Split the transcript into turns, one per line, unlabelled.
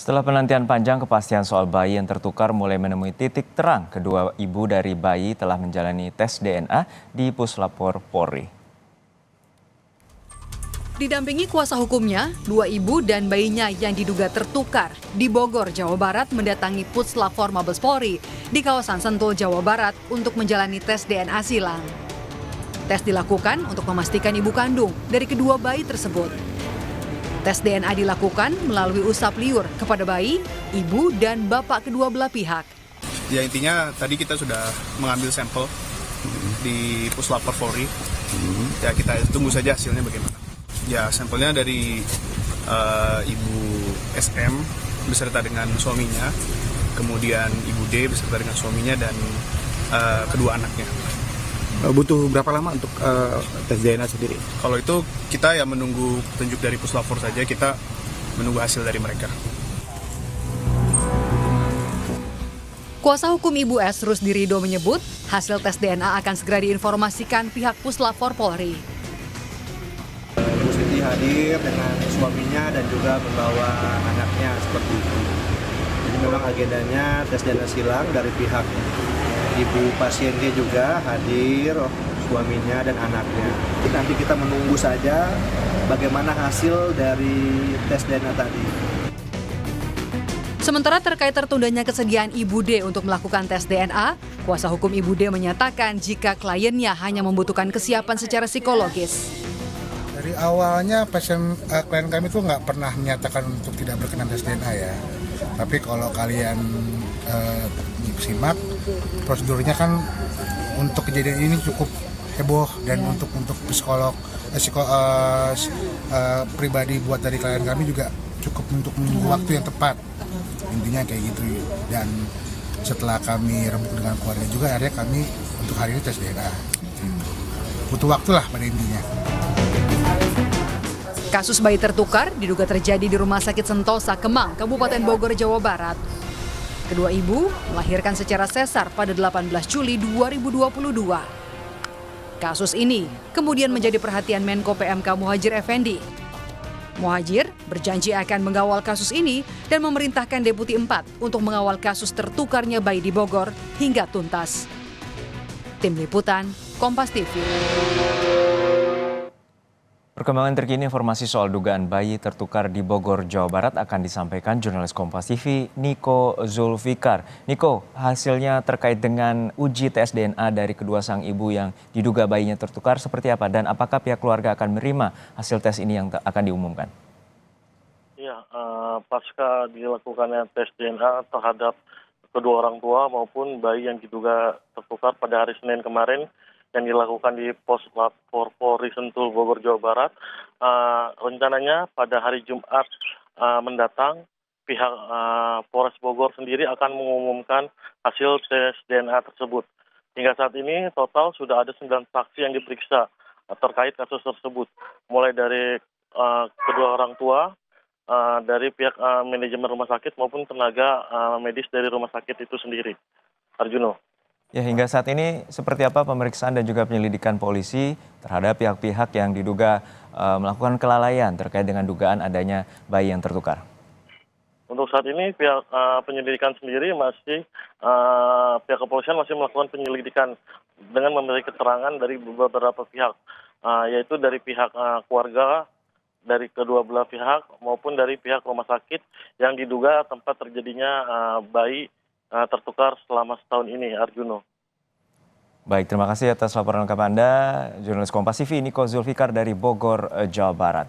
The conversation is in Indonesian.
Setelah penantian panjang, kepastian soal bayi yang tertukar mulai menemui titik terang. Kedua ibu dari bayi telah menjalani tes DNA di Puslapor Polri.
Didampingi kuasa hukumnya, dua ibu dan bayinya yang diduga tertukar di Bogor, Jawa Barat mendatangi Puslapor Mabes Polri di kawasan Sentul, Jawa Barat untuk menjalani tes DNA silang. Tes dilakukan untuk memastikan ibu kandung dari kedua bayi tersebut. Tes DNA dilakukan melalui usap liur kepada bayi, ibu, dan bapak kedua belah pihak.
Ya intinya tadi kita sudah mengambil sampel di Puslapor Polri. Ya kita tunggu saja hasilnya bagaimana. Ya sampelnya dari Ibu SM beserta dengan suaminya, kemudian Ibu D beserta dengan suaminya dan kedua anaknya.
Butuh berapa lama untuk tes DNA sendiri?
Kalau itu kita ya menunggu petunjuk dari Puslapor saja, kita menunggu hasil dari mereka.
Kuasa hukum Ibu S. Rusdi Rido menyebut hasil tes DNA akan segera diinformasikan pihak Puslapor Polri.
Ibu Siti hadir dengan suaminya dan juga membawa anaknya seperti itu. Jadi memang agendanya tes DNA silang dari pihak ibu pasien dia juga hadir, suaminya dan anaknya. Nanti kita menunggu saja bagaimana hasil dari tes DNA tadi.
Sementara terkait tertundanya kesediaan Ibu D untuk melakukan tes DNA, kuasa hukum Ibu D menyatakan jika kliennya hanya membutuhkan kesiapan secara psikologis.
Dari awalnya klien kami itu nggak pernah menyatakan untuk tidak berkenan tes DNA ya. Tapi kalau kalian simak, prosedurnya kan untuk kejadian ini cukup heboh dan untuk psikolog pribadi buat dari klien kami juga cukup untuk menunggu waktu yang tepat. Intinya kayak gitu. Dan setelah kami rembuk dengan keluarga juga, akhirnya kami untuk hari ini tes DNA. Butuh waktu lah pada intinya.
Kasus bayi tertukar diduga terjadi di Rumah Sakit Sentosa, Kemang, Kabupaten Bogor, Jawa Barat. Kedua ibu melahirkan secara sesar pada 18 Juli 2022. Kasus ini kemudian menjadi perhatian Menko PMK Muhadjir Effendi. Muhadjir berjanji akan mengawal kasus ini dan memerintahkan Deputi 4 untuk mengawal kasus tertukarnya bayi di Bogor hingga tuntas. Tim Liputan, Kompas TV.
Perkembangan terkini informasi soal dugaan bayi tertukar di Bogor, Jawa Barat akan disampaikan jurnalis Kompas TV Niko Zulfikar. Niko, hasilnya terkait dengan uji tes DNA dari kedua sang ibu yang diduga bayinya tertukar seperti apa dan apakah pihak keluarga akan menerima hasil tes ini yang akan diumumkan?
Ya, pasca dilakukannya tes DNA terhadap kedua orang tua maupun bayi yang diduga tertukar pada hari Senin kemarin, yang dilakukan di Puslapor Polri Sentul, Bogor, Jawa Barat. Rencananya pada hari Jumat mendatang, pihak Polres Bogor sendiri akan mengumumkan hasil tes DNA tersebut. Hingga saat ini total sudah ada 9 saksi yang diperiksa terkait kasus tersebut. Mulai dari kedua orang tua, dari pihak manajemen rumah sakit maupun tenaga medis dari rumah sakit itu sendiri. Arjuno.
Ya, hingga saat ini seperti apa pemeriksaan dan juga penyelidikan polisi terhadap pihak-pihak yang diduga melakukan kelalaian terkait dengan dugaan adanya bayi yang tertukar?
Untuk saat ini pihak penyelidikan sendiri masih, pihak kepolisian masih melakukan penyelidikan dengan memberi keterangan dari beberapa pihak, yaitu dari pihak keluarga, dari kedua belah pihak maupun dari pihak rumah sakit yang diduga tempat terjadinya bayi tertukar selama setahun ini, Arjuno.
Baik, terima kasih atas laporan lengkap Anda, jurnalis Kompas TV Niko Zulfikar dari Bogor, Jawa Barat.